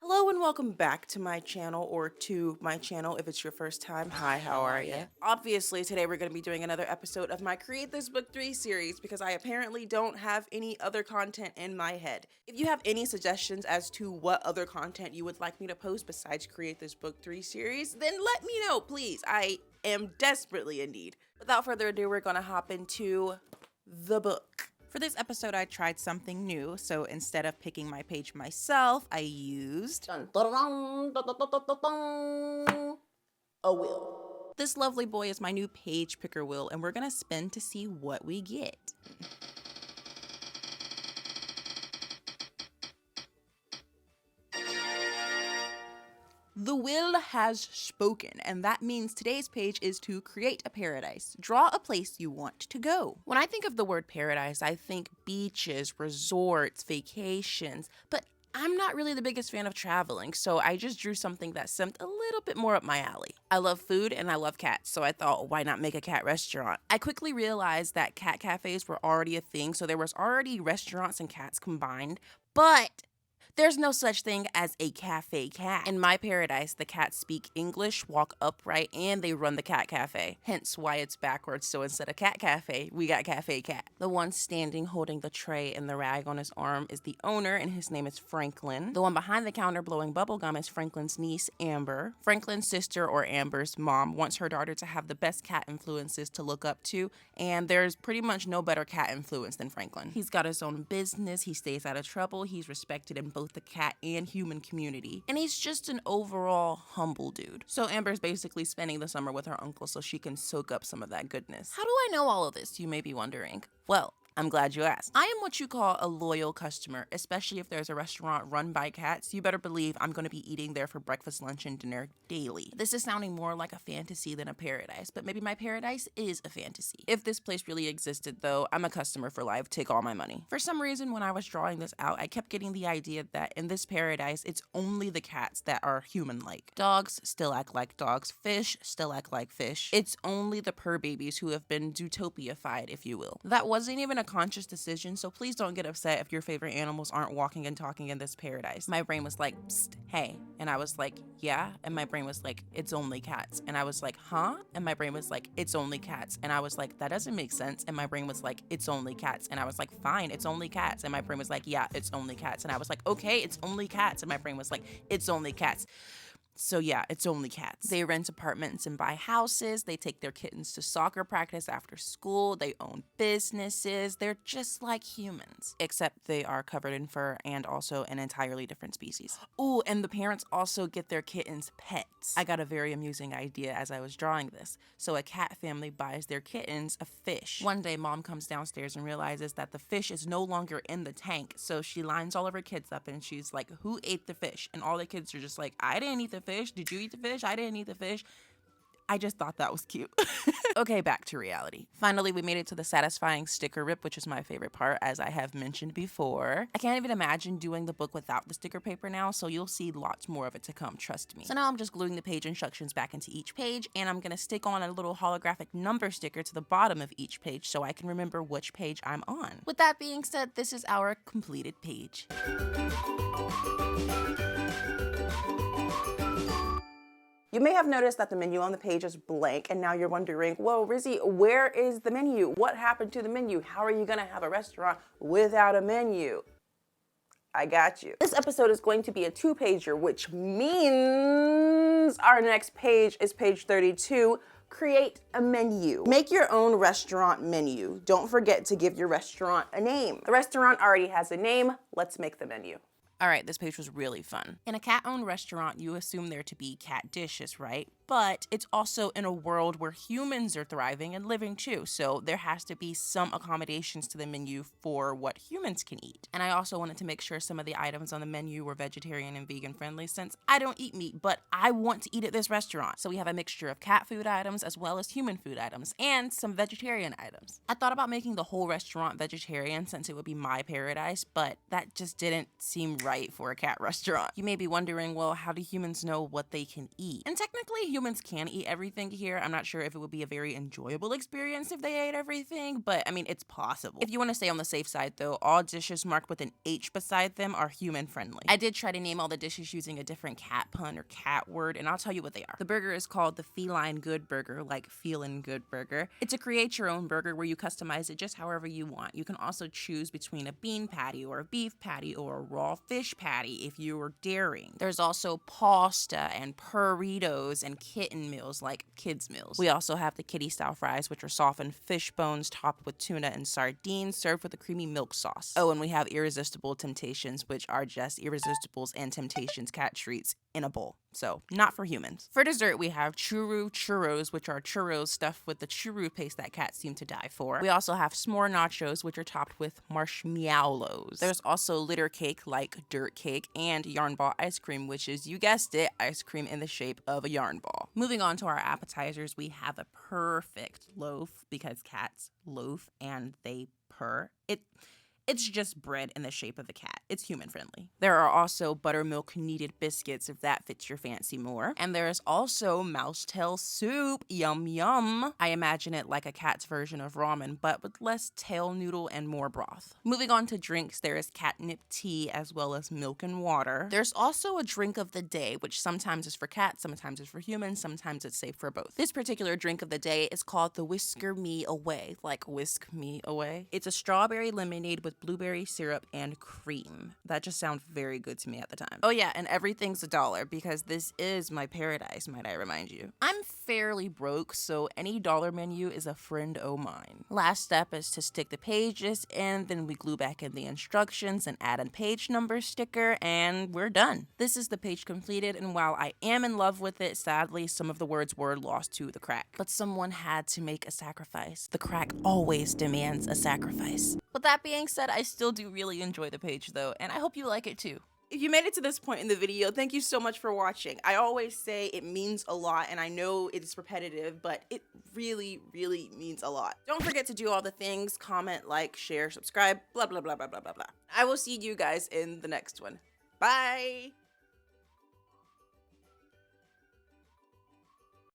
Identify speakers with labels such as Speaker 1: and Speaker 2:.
Speaker 1: Hello and welcome back to my channel, or to my channel if it's your first time. Hi, how are you? Obviously, today we're going to be doing another episode of my Create This Book 3 series because I apparently don't have any other content in my head. If you have any suggestions as to what other content you would like me to post besides Create This Book 3 series, then let me know, please. I am desperately in need. Without further ado, we're going to hop into the book. For this episode, I tried something new, so instead of picking my page myself, I used a wheel. This lovely boy is my new page picker wheel, and we're gonna spin to see what we get. The wheel has spoken, and that means today's page is to create a paradise. Draw a place you want to go. When I think of the word paradise, I think beaches, resorts, vacations, but I'm not really the biggest fan of traveling, so I just drew something that seemed a little bit more up my alley. I love food and I love cats, so I thought, why not make a cat restaurant? I quickly realized that cat cafes were already a thing, so there was already restaurants and cats combined, but there's no such thing as a cafe cat. In my paradise, the cats speak English, walk upright, and they run the cat cafe. Hence why it's backwards, so instead of cat cafe, we got cafe cat. The one standing holding the tray and the rag on his arm is the owner, and his name is Franklin. The one behind the counter blowing bubblegum is Franklin's niece, Amber. Franklin's sister, or Amber's mom, wants her daughter to have the best cat influences to look up to, and there's pretty much no better cat influence than Franklin. He's got his own business, he stays out of trouble, he's respected in both the cat and human community, and he's just an overall humble dude. So Amber's basically spending the summer with her uncle so she can soak up some of that goodness. How do I know all of this, you may be wondering? Well, I'm glad you asked. I am what you call a loyal customer, especially if there's a restaurant run by cats. You better believe I'm going to be eating there for breakfast, lunch, and dinner daily. This is sounding more like a fantasy than a paradise, but maybe my paradise is a fantasy. If this place really existed, though, I'm a customer for life. Take all my money. For some reason, when I was drawing this out, I kept getting the idea that in this paradise, it's only the cats that are human-like. Dogs still act like dogs. Fish still act like fish. It's only the purr babies who have been Zootopia-fied, if you will. That wasn't even a conscious decision, so please don't get upset if your favorite animals aren't walking and talking in this paradise. My brain was like, psst, hey. And I was like, yeah. And my brain was like, it's only cats. And I was like, huh? And my brain was like, it's only cats. And I was like, that doesn't make sense. And my brain was like, it's only cats. And I was like, fine, it's only cats. And my brain was like, yeah, it's only cats. And I was like, okay, it's only cats. And my brain was like, it's only cats. So yeah, it's only cats. They rent apartments and buy houses. They take their kittens to soccer practice after school. They own businesses. They're just like humans, except they are covered in fur and also an entirely different species. Ooh, and the parents also get their kittens pets. I got a very amusing idea as I was drawing this. So a cat family buys their kittens a fish. One day, mom comes downstairs and realizes that the fish is no longer in the tank. So she lines all of her kids up and she's like, who ate the fish? And all the kids are just like, I didn't eat the fish. Did you eat the fish? I didn't eat the fish. I just thought that was cute. Okay, back to reality. Finally, we made it to the satisfying sticker rip, which is my favorite part, as I have mentioned before. I can't even imagine doing the book without the sticker paper now, so you'll see lots more of it to come, trust me. So now I'm just gluing the page instructions back into each page, and I'm gonna stick on a little holographic number sticker to the bottom of each page so I can remember which page I'm on. With that being said, this is our completed page. You may have noticed that the menu on the page is blank, and now you're wondering, whoa, Rizzy, where is the menu? What happened to the menu? How are you gonna have a restaurant without a menu? I got you. This episode is going to be a 2-pager, which means our next page is page 32. Create a menu. Make your own restaurant menu. Don't forget to give your restaurant a name. The restaurant already has a name. Let's make the menu. All right, this page was really fun. In a cat-owned restaurant, you assume there to be cat dishes, right? But it's also in a world where humans are thriving and living too, so there has to be some accommodations to the menu for what humans can eat. And I also wanted to make sure some of the items on the menu were vegetarian and vegan friendly, since I don't eat meat, but I want to eat at this restaurant. So we have a mixture of cat food items as well as human food items and some vegetarian items. I thought about making the whole restaurant vegetarian since it would be my paradise, but that just didn't seem right for a cat restaurant. You may be wondering, well, how do humans know what they can eat? And technically, humans can eat everything here. I'm not sure if it would be a very enjoyable experience if they ate everything, but I mean, it's possible. If you want to stay on the safe side though, all dishes marked with an H beside them are human friendly. I did try to name all the dishes using a different cat pun or cat word, and I'll tell you what they are. The burger is called the Feline Good Burger, like feeling good burger. It's a create your own burger where you customize it just however you want. You can also choose between a bean patty or a beef patty or a raw fish patty if you are daring. There's also pasta and burritos and kitten meals like kids meals. We also have the kitty style fries, which are softened fish bones topped with tuna and sardines served with a creamy milk sauce. Oh, and we have irresistible temptations, which are just irresistibles and temptations cat treats in a bowl. So not for humans. For dessert, we have churros, which are churros stuffed with the churro paste that cats seem to die for. We also have s'more nachos, which are topped with marshmallows. There's also litter cake, like dirt cake, and yarn ball ice cream, which is, you guessed it, ice cream in the shape of a yarn ball. Moving on to our appetizers, we have a perfect loaf, because cats loaf and they purr. It's just bread in the shape of a cat. It's human friendly. There are also buttermilk kneaded biscuits if that fits your fancy more. And there is also mousetail soup. Yum yum. I imagine it like a cat's version of ramen, but with less tail noodle and more broth. Moving on to drinks, there is catnip tea as well as milk and water. There's also a drink of the day, which sometimes is for cats, sometimes is for humans, sometimes it's safe for both. This particular drink of the day is called the Whisker Me Away, like whisk me away. It's a strawberry lemonade with blueberry syrup and cream. That just sounds very good to me at the time. Oh yeah, and everything's $1 because this is my paradise, might I remind you. I'm fairly broke, so any dollar menu is a friend o' mine. Last step is to stick the pages in, then we glue back in the instructions and add a page number sticker, and we're done. This is the page completed, and while I am in love with it, sadly, some of the words were lost to the crack. But someone had to make a sacrifice. The crack always demands a sacrifice. With that being said, I still do really enjoy the page though, and I hope you like it too. If you made it to this point in the video, thank you so much for watching. I always say it means a lot, and I know it's repetitive, but it really, really means a lot. Don't forget to do all the things: comment, like, share, subscribe, blah, blah, blah, blah, blah, blah, blah. I will see you guys in the next one. Bye!